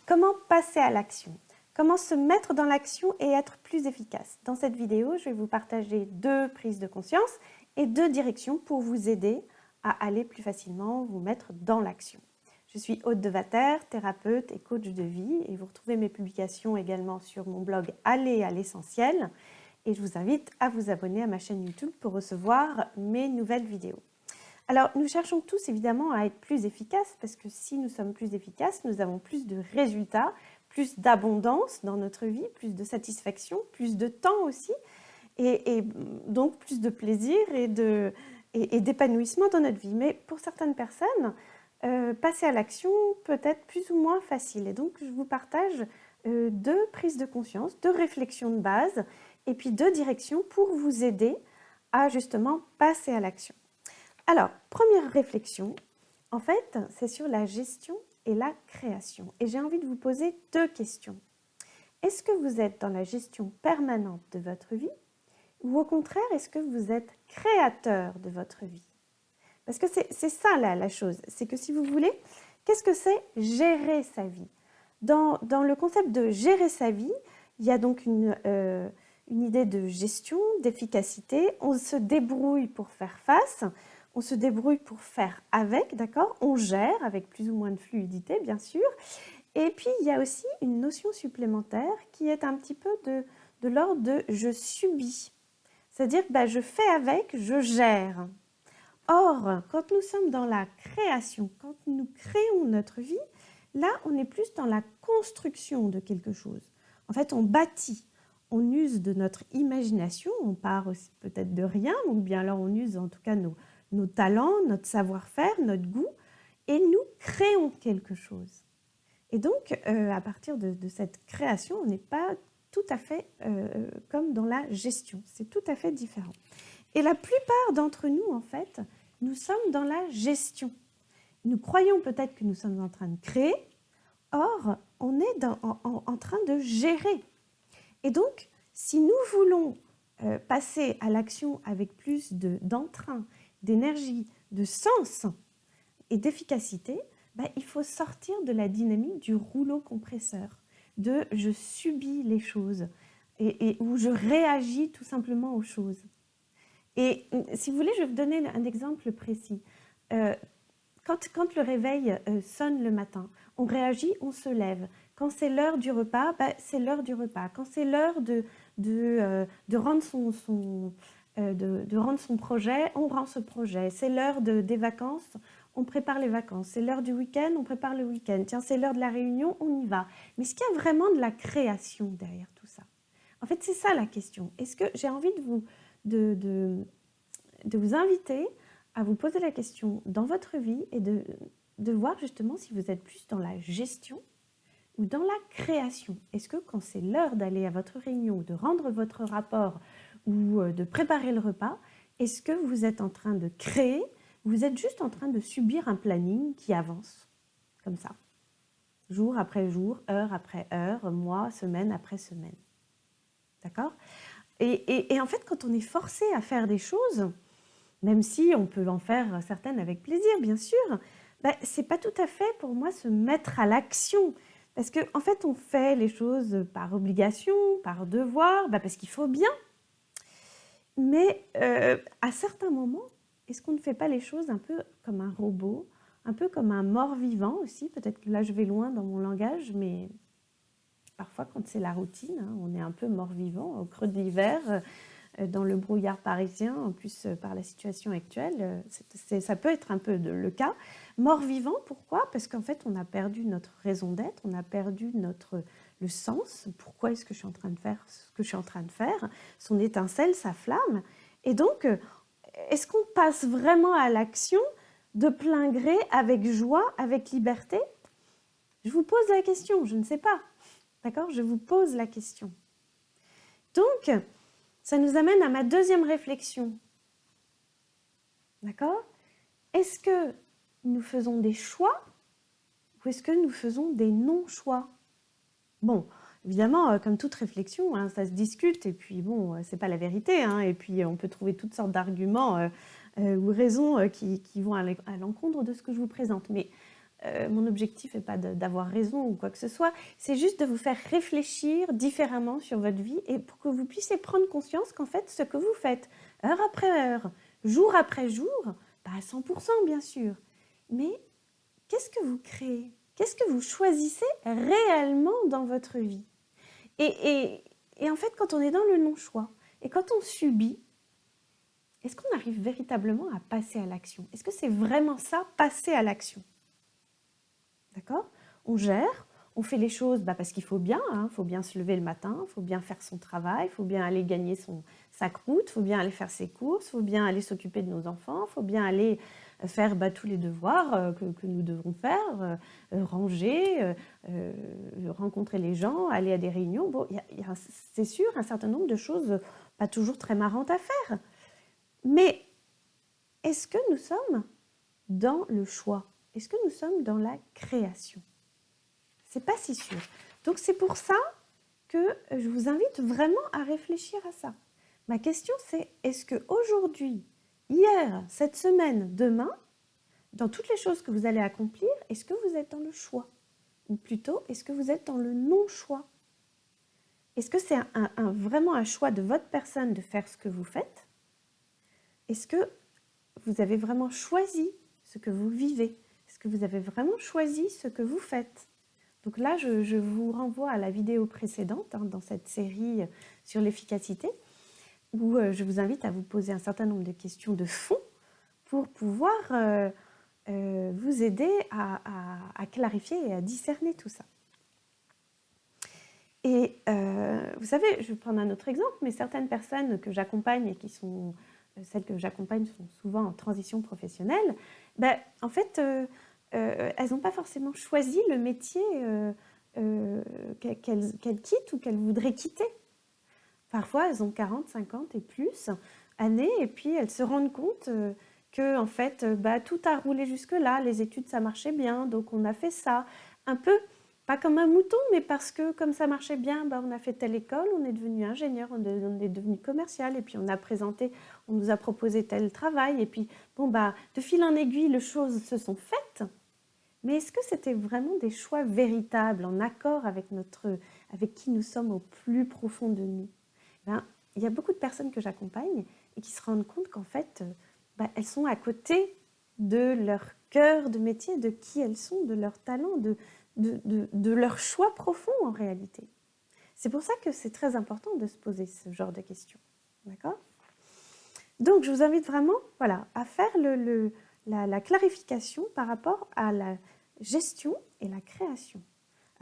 Comment passer à l'action? Comment se mettre dans l'action et être plus efficace? Dans cette vidéo, je vais vous partager 2 prises de conscience et 2 directions pour vous aider à aller plus facilement vous mettre dans l'action. Je suis Aude Devater, thérapeute et coach de vie et vous retrouvez mes publications également sur mon blog Aller à l'essentiel et je vous invite à vous abonner à ma chaîne YouTube pour recevoir mes nouvelles vidéos. Alors, nous cherchons tous évidemment à être plus efficaces parce que si nous sommes plus efficaces, nous avons plus de résultats, plus d'abondance dans notre vie, plus de satisfaction, plus de temps aussi et donc plus de plaisir et d'épanouissement dans notre vie. Mais pour certaines personnes, passer à l'action peut être plus ou moins facile. Et donc, je vous partage 2 prises de conscience, 2 réflexions de base et puis 2 directions pour vous aider à justement passer à l'action. Alors, première réflexion, en fait, c'est sur la gestion et la création. Et j'ai envie de vous poser 2 questions. Est-ce que vous êtes dans la gestion permanente de votre vie ou au contraire, est-ce que vous êtes créateur de votre vie? Parce que c'est ça la chose, c'est que si vous voulez, qu'est-ce que c'est gérer sa vie? Dans le concept de gérer sa vie, il y a donc une idée de gestion, d'efficacité. On se débrouille pour faire face. On se débrouille pour faire avec, d'accord? On gère avec plus ou moins de fluidité, bien sûr. Et puis, il y a aussi une notion supplémentaire qui est un petit peu de l'ordre de « je subis ». C'est-à-dire que je fais avec, je gère. Or, quand nous sommes dans la création, quand nous créons notre vie, là, on est plus dans la construction de quelque chose. En fait, on bâtit, on use de notre imagination, on part aussi peut-être de rien, ou bien alors on use en tout cas nos talents, notre savoir-faire, notre goût, et nous créons quelque chose. Et donc, à partir de cette création, on n'est pas tout à fait comme dans la gestion. C'est tout à fait différent. Et la plupart d'entre nous, en fait, nous sommes dans la gestion. Nous croyons peut-être que nous sommes en train de créer, or, on est en train de gérer. Et donc, si nous voulons passer à l'action avec plus d'entrain, d'énergie, de sens et d'efficacité, il faut sortir de la dynamique du rouleau compresseur, de « je subis les choses » et où je réagis tout simplement aux choses. Et si vous voulez, je vais vous donner un exemple précis. Quand le réveil sonne le matin, on réagit, on se lève. Quand c'est l'heure du repas, c'est l'heure du repas. Quand c'est l'heure de rendre son projet, on rend ce projet. C'est l'heure des vacances, on prépare les vacances. C'est l'heure du week-end, on prépare le week-end. Tiens, c'est l'heure de la réunion, on y va. Mais est-ce qu'il y a vraiment de la création derrière tout ça? En fait, c'est ça la question. Est-ce que j'ai envie de vous inviter à vous poser la question dans votre vie et de voir justement si vous êtes plus dans la gestion ou dans la création. Est-ce que quand c'est l'heure d'aller à votre réunion, de rendre votre rapport ou de préparer le repas, est-ce que vous êtes en train de créer ou vous êtes juste en train de subir un planning qui avance comme ça, jour après jour, heure après heure, mois, semaine après semaine? D'accord? Et en fait, quand on est forcé à faire des choses, même si on peut en faire certaines avec plaisir, bien sûr, c'est pas tout à fait pour moi se mettre à l'action. Parce qu'en fait, on fait les choses par obligation, par devoir, parce qu'il faut bien. Mais à certains moments, est-ce qu'on ne fait pas les choses un peu comme un robot, un peu comme un mort-vivant aussi? Peut-être que là, je vais loin dans mon langage, mais parfois, quand c'est la routine, on est un peu mort-vivant au creux de l'hiver, dans le brouillard parisien, en plus par la situation actuelle, ça peut être un peu le cas. Mort-vivant, pourquoi? Parce qu'en fait, on a perdu notre raison d'être, on a perdu le sens. Pourquoi est-ce que je suis en train de faire ce que je suis en train de faire? Son étincelle, sa flamme. Et donc, est-ce qu'on passe vraiment à l'action de plein gré, avec joie, avec liberté? Je vous pose la question, je ne sais pas. D'accord? Je vous pose la question. Donc, ça nous amène à ma deuxième réflexion. D'accord? Est-ce que nous faisons des choix ou est-ce que nous faisons des non-choix? Bon, évidemment, comme toute réflexion, ça se discute et puis bon, c'est pas la vérité. Et puis, on peut trouver toutes sortes d'arguments ou raisons qui vont à l'encontre de ce que je vous présente. Mais mon objectif n'est pas d'avoir raison ou quoi que ce soit, c'est juste de vous faire réfléchir différemment sur votre vie et pour que vous puissiez prendre conscience qu'en fait, ce que vous faites, heure après heure, jour après jour, pas à 100% bien sûr, mais qu'est-ce que vous créez? Qu'est-ce que vous choisissez réellement dans votre vie? Et en fait, quand on est dans le non-choix et quand on subit, est-ce qu'on arrive véritablement à passer à l'action? Est-ce que c'est vraiment ça, passer à l'action? D'accord? On gère, on fait les choses parce qu'il faut bien, faut bien se lever le matin, il faut bien faire son travail, il faut bien aller gagner sa croûte, il faut bien aller faire ses courses, il faut bien aller s'occuper de nos enfants, il faut bien aller faire tous les devoirs que nous devons faire, ranger, rencontrer les gens, aller à des réunions. Bon, il y a, c'est sûr, un certain nombre de choses pas toujours très marrantes à faire. Mais est-ce que nous sommes dans le choix? Est-ce que nous sommes dans la création? C'est pas si sûr. Donc c'est pour ça que je vous invite vraiment à réfléchir à ça. Ma question c'est, est-ce que aujourd'hui, hier, cette semaine, demain, dans toutes les choses que vous allez accomplir, est-ce que vous êtes dans le choix? Ou plutôt, est-ce que vous êtes dans le non-choix? Est-ce que c'est vraiment un choix de votre personne de faire ce que vous faites? Est-ce que vous avez vraiment choisi ce que vous vivez? Est-ce que vous avez vraiment choisi ce que vous faites? Donc là, je vous renvoie à la vidéo précédente, dans cette série sur l'efficacité, où je vous invite à vous poser un certain nombre de questions de fond pour pouvoir vous aider à clarifier et à discerner tout ça. Et vous savez, je vais prendre un autre exemple, mais certaines personnes que j'accompagne et qui sont... celles que j'accompagne sont souvent en transition professionnelle, en fait, elles n'ont pas forcément choisi le métier qu'elles quittent ou qu'elles voudraient quitter. Parfois, elles ont 40, 50 et plus années, et puis elles se rendent compte que en fait, tout a roulé jusque-là, les études, ça marchait bien, donc on a fait ça. Un peu, pas comme un mouton, mais parce que comme ça marchait bien, on a fait telle école, on est devenu ingénieur, on est devenu commercial, et puis on nous a proposé tel travail, et puis de fil en aiguille, les choses se sont faites. Mais est-ce que c'était vraiment des choix véritables, en accord avec qui nous sommes au plus profond de nous? Il y a beaucoup de personnes que j'accompagne et qui se rendent compte qu'en fait, elles sont à côté de leur cœur de métier, de qui elles sont, de leur talent, de leur choix profond en réalité. C'est pour ça que c'est très important de se poser ce genre de questions. D'accord ? Donc, je vous invite vraiment à faire la clarification par rapport à la gestion et la création,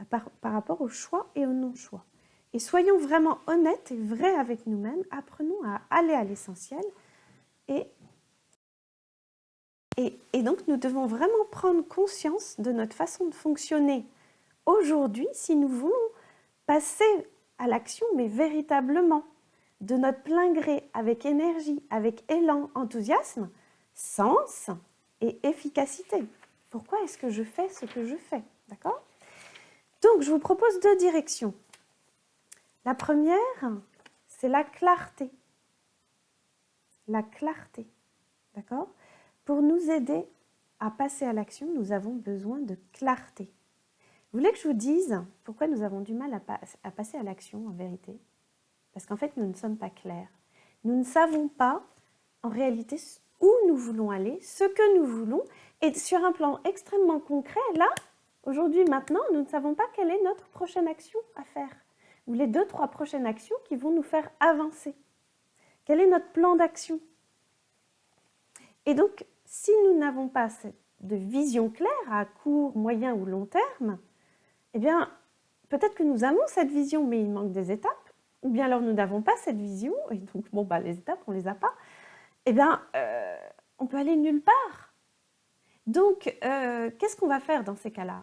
par rapport au choix et au non-choix. Et soyons vraiment honnêtes et vrais avec nous-mêmes, apprenons à aller à l'essentiel. Et donc, nous devons vraiment prendre conscience de notre façon de fonctionner aujourd'hui si nous voulons passer à l'action, mais véritablement, de notre plein gré, avec énergie, avec élan, enthousiasme, sens et efficacité. Pourquoi est-ce que je fais ce que je fais? D'accord? Donc, je vous propose 2 directions. La première, c'est la clarté. La clarté. D'accord? Pour nous aider à passer à l'action, nous avons besoin de clarté. Vous voulez que je vous dise pourquoi nous avons du mal à passer à l'action en vérité? Parce qu'en fait, nous ne sommes pas clairs. Nous ne savons pas, en réalité, où nous voulons aller, ce que nous voulons. Et sur un plan extrêmement concret, là, aujourd'hui, maintenant, nous ne savons pas quelle est notre prochaine action à faire. Ou les 2-3 prochaines actions qui vont nous faire avancer. Quel est notre plan d'action? Et donc, si nous n'avons pas de vision claire à court, moyen ou long terme, eh bien, peut-être que nous avons cette vision, mais il manque des étapes. Ou bien alors nous n'avons pas cette vision, et donc les étapes, on ne les a pas, eh bien, on peut aller nulle part. Donc, qu'est-ce qu'on va faire dans ces cas-là?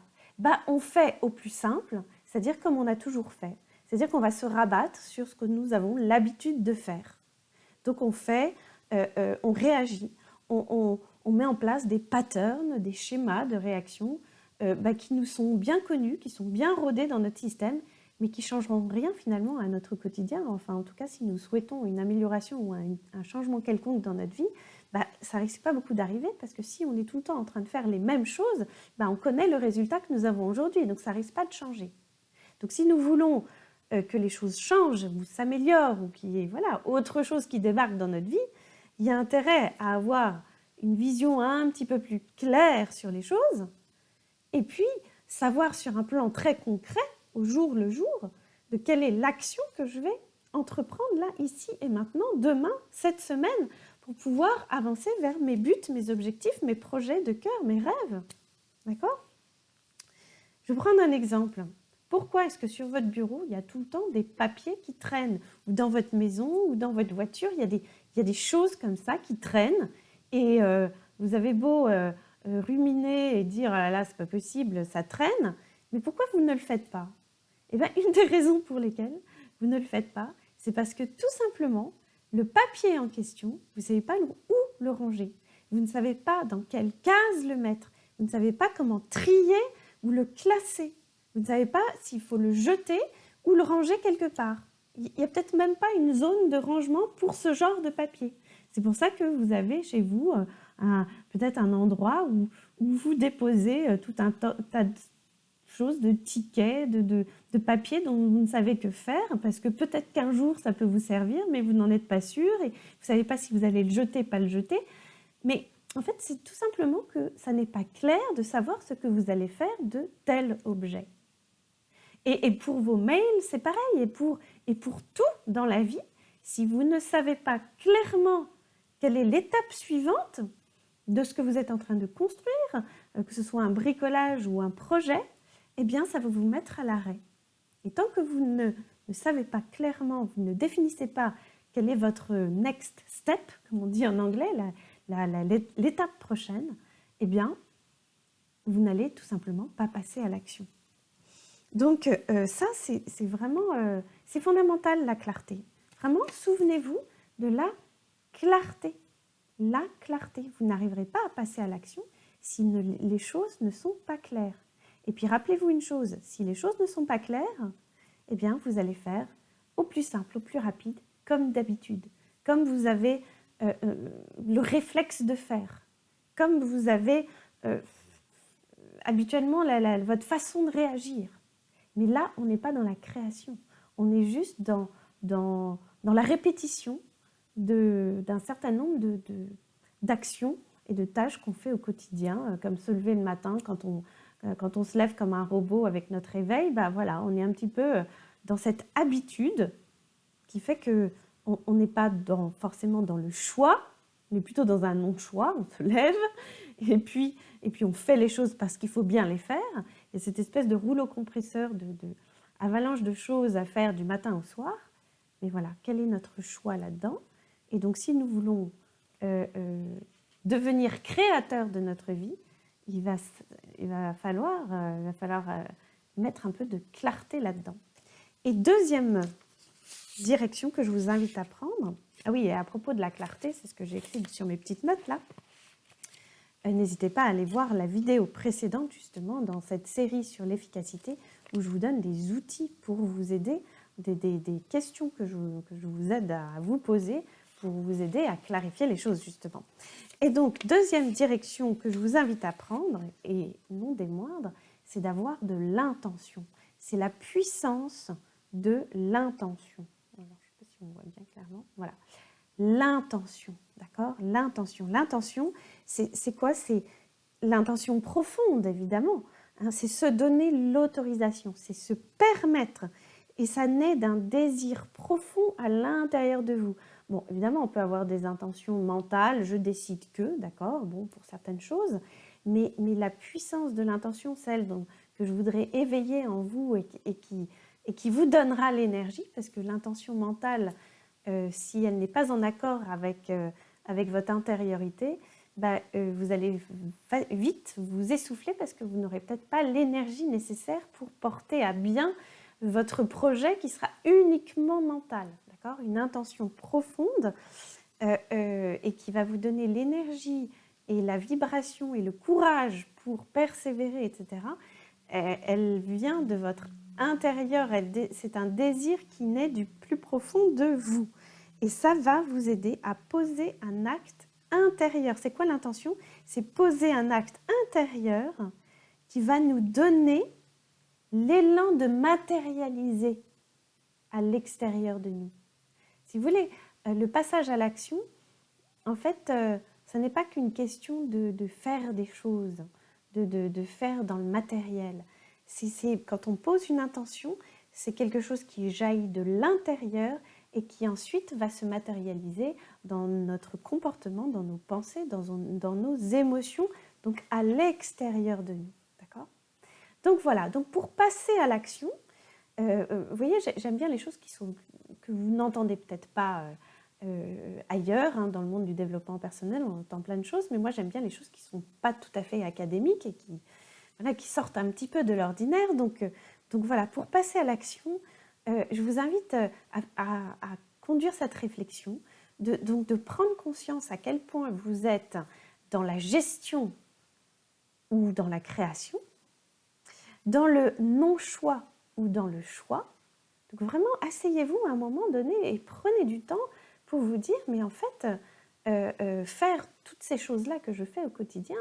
On fait au plus simple, c'est-à-dire comme on a toujours fait. C'est-à-dire qu'on va se rabattre sur ce que nous avons l'habitude de faire. Donc, on fait, on réagit, on met en place des patterns, des schémas de réaction qui nous sont bien connus, qui sont bien rodés dans notre système, mais qui ne changeront rien finalement à notre quotidien. Enfin, en tout cas, si nous souhaitons une amélioration ou un changement quelconque dans notre vie, ça risque pas beaucoup d'arriver parce que si on est tout le temps en train de faire les mêmes choses, on connaît le résultat que nous avons aujourd'hui, donc ça risque pas de changer. Donc si nous voulons que les choses changent ou s'améliorent ou qu'il y ait autre chose qui débarque dans notre vie, il y a intérêt à avoir une vision un petit peu plus claire sur les choses et puis savoir sur un plan très concret, au jour le jour, de quelle est l'action que je vais entreprendre là, ici et maintenant, demain, cette semaine, pour pouvoir avancer vers mes buts, mes objectifs, mes projets de cœur, mes rêves. D'accord ? Je vais prendre un exemple. Pourquoi est-ce que sur votre bureau, il y a tout le temps des papiers qui traînent? Ou dans votre maison, ou dans votre voiture, il y a des choses comme ça qui traînent. Et vous avez beau ruminer et dire « Ah là là, c'est pas possible, ça traîne », mais pourquoi vous ne le faites pas? Eh bien, une des raisons pour lesquelles vous ne le faites pas, c'est parce que tout simplement, le papier en question, vous ne savez pas où le ranger. Vous ne savez pas dans quelle case le mettre. Vous ne savez pas comment trier ou le classer. Vous ne savez pas s'il faut le jeter ou le ranger quelque part. Il n'y a peut-être même pas une zone de rangement pour ce genre de papier. C'est pour ça que vous avez chez vous peut-être un endroit où vous déposez tout un tas de choses, de tickets, de papiers dont vous ne savez que faire, parce que peut-être qu'un jour ça peut vous servir, mais vous n'en êtes pas sûr, et vous ne savez pas si vous allez le jeter, pas le jeter. Mais en fait, c'est tout simplement que ça n'est pas clair de savoir ce que vous allez faire de tel objet. Et pour vos mails, c'est pareil, et pour tout dans la vie, si vous ne savez pas clairement quelle est l'étape suivante de ce que vous êtes en train de construire, que ce soit un bricolage ou un projet, eh bien, ça va vous mettre à l'arrêt. Et tant que vous ne savez pas clairement, vous ne définissez pas quel est votre next step, comme on dit en anglais, l'étape prochaine, eh bien, vous n'allez tout simplement pas passer à l'action. Donc ça, c'est vraiment, c'est fondamental, la clarté. Vraiment, souvenez-vous de la clarté. La clarté. Vous n'arriverez pas à passer à l'action si les choses ne sont pas claires. Et puis rappelez-vous une chose, si les choses ne sont pas claires, eh bien vous allez faire au plus simple, au plus rapide, comme d'habitude, comme vous avez le réflexe de faire, comme vous avez habituellement votre façon de réagir. Mais là, on n'est pas dans la création, on est juste dans la répétition d'un certain nombre d'actions et de tâches qu'on fait au quotidien, comme se lever le matin quand on se lève comme un robot avec notre réveil, voilà, on est un petit peu dans cette habitude qui fait qu'on n'est pas forcément dans le choix, mais plutôt dans un non-choix. On se lève et puis on fait les choses parce qu'il faut bien les faire. Et cette espèce de rouleau compresseur, avalanche de choses à faire du matin au soir. Mais voilà, quel est notre choix là-dedans? Et donc, si nous voulons devenir créateurs de notre vie, il va falloir mettre un peu de clarté là-dedans. Et deuxième direction que je vous invite à prendre, ah oui, et à propos de la clarté, c'est ce que j'ai écrit sur mes petites notes là, n'hésitez pas à aller voir la vidéo précédente justement dans cette série sur l'efficacité où je vous donne des outils pour vous aider, des questions que je vous aide à vous poser pour vous aider à clarifier les choses justement. Et donc, deuxième direction que je vous invite à prendre, et non des moindres, c'est d'avoir de l'intention. C'est la puissance de l'intention. Alors, je ne sais pas si on voit bien clairement. Voilà. L'intention, d'accord? L'intention. L'intention, c'est quoi? C'est l'intention profonde, évidemment. Hein, c'est se donner l'autorisation, c'est se permettre. Et ça naît d'un désir profond à l'intérieur de vous. Bon, évidemment, on peut avoir des intentions mentales, je décide que, d'accord, bon, pour certaines choses, mais la puissance de l'intention, celle que je voudrais éveiller en vous et qui vous donnera l'énergie, parce que l'intention mentale, si elle n'est pas en accord avec votre intériorité, vous allez vite vous essouffler parce que vous n'aurez peut-être pas l'énergie nécessaire pour porter à bien votre projet qui sera uniquement mental. Une intention profonde et qui va vous donner l'énergie et la vibration et le courage pour persévérer, etc. Elle vient de votre intérieur, c'est un désir qui naît du plus profond de vous. Et ça va vous aider à poser un acte intérieure. C'est quoi l'intention? C'est poser un acte intérieur qui va nous donner l'élan de matérialiser à l'extérieur de nous. Si vous voulez, le passage à l'action, en fait, ce n'est pas qu'une question de faire des choses, de faire dans le matériel. Quand on pose une intention, c'est quelque chose qui jaillit de l'intérieur et qui ensuite va se matérialiser dans notre comportement, dans nos pensées, dans nos émotions, donc à l'extérieur de nous. D'accord ? Donc voilà, donc pour passer à l'action, vous voyez, j'aime bien les choses que vous n'entendez peut-être pas ailleurs, hein, dans le monde du développement personnel, on entend plein de choses, mais moi j'aime bien les choses qui ne sont pas tout à fait académiques et qui sortent un petit peu de l'ordinaire. Donc voilà, pour passer à l'action, je vous invite à conduire cette réflexion, donc de prendre conscience à quel point vous êtes dans la gestion ou dans la création, dans le non-choix ou dans le choix. Donc vraiment, asseyez-vous à un moment donné et prenez du temps pour vous dire, mais en fait, faire toutes ces choses-là que je fais au quotidien,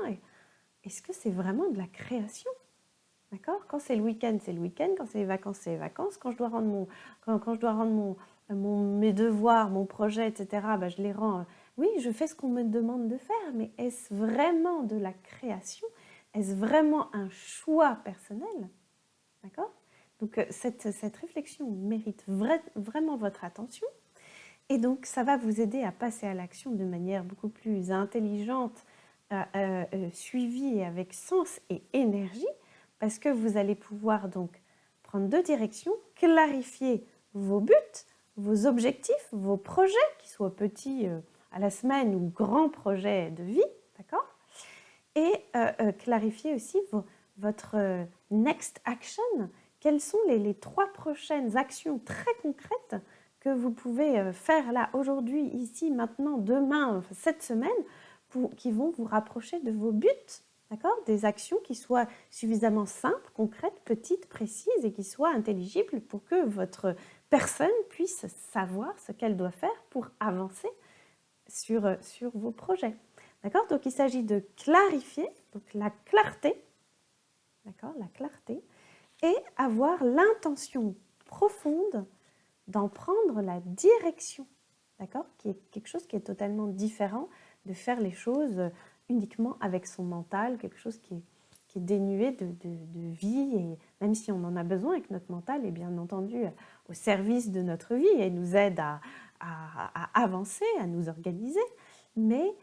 est-ce que c'est vraiment de la création? D'accord? Quand c'est le week-end, c'est le week-end. Quand c'est les vacances, c'est les vacances. Quand je dois rendre, mes devoirs, mon projet, etc., ben, je les rends. Oui, je fais ce qu'on me demande de faire, mais est-ce vraiment de la création? Est-ce vraiment un choix personnel? D'accord? Donc, cette réflexion mérite vraiment votre attention. Et donc, ça va vous aider à passer à l'action de manière beaucoup plus intelligente, suivie et avec sens et énergie, parce que vous allez pouvoir donc prendre deux directions, clarifier vos buts, vos objectifs, vos projets, qu'ils soient petits à la semaine ou grands projets de vie, d'accord? Et clarifier aussi votre next action. Quelles sont les 3 prochaines actions très concrètes que vous pouvez faire là, aujourd'hui, ici, maintenant, demain, cette semaine, qui vont vous rapprocher de vos buts, d'accord? Des actions qui soient suffisamment simples, concrètes, petites, précises et qui soient intelligibles pour que votre personne puisse savoir ce qu'elle doit faire pour avancer sur vos projets. D'accord? Donc, il s'agit de clarifier, donc la clarté, d'accord? La clarté, et avoir l'intention profonde d'en prendre la direction, d'accord? Qui est quelque chose qui est totalement différent de faire les choses uniquement avec son mental, quelque chose qui est dénué de vie, et même si on en a besoin et que notre mental est bien entendu au service de notre vie et nous aide à avancer, à nous organiser, mais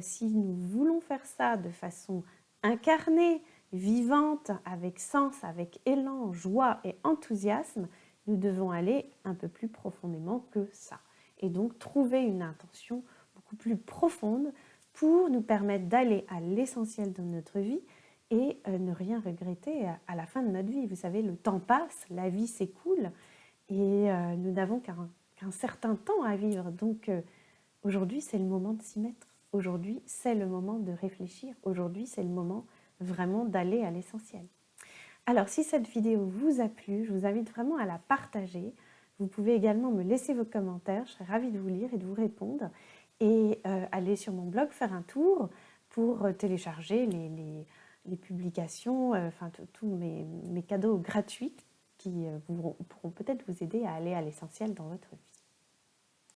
si nous voulons faire ça de façon incarnée, vivante, avec sens, avec élan, joie et enthousiasme, nous devons aller un peu plus profondément que ça. Et donc trouver une intention beaucoup plus profonde pour nous permettre d'aller à l'essentiel de notre vie et ne rien regretter à la fin de notre vie. Vous savez, le temps passe, la vie s'écoule et nous n'avons qu'un certain temps à vivre. Donc aujourd'hui, c'est le moment de s'y mettre. Aujourd'hui, c'est le moment de réfléchir. Aujourd'hui, c'est le moment vraiment d'aller à l'essentiel. Alors, si cette vidéo vous a plu, je vous invite vraiment à la partager. Vous pouvez également me laisser vos commentaires, je serai ravie de vous lire et de vous répondre. Et aller sur mon blog faire un tour pour télécharger les publications, enfin tous mes cadeaux gratuits qui pourront peut-être vous aider à aller à l'essentiel dans votre vie.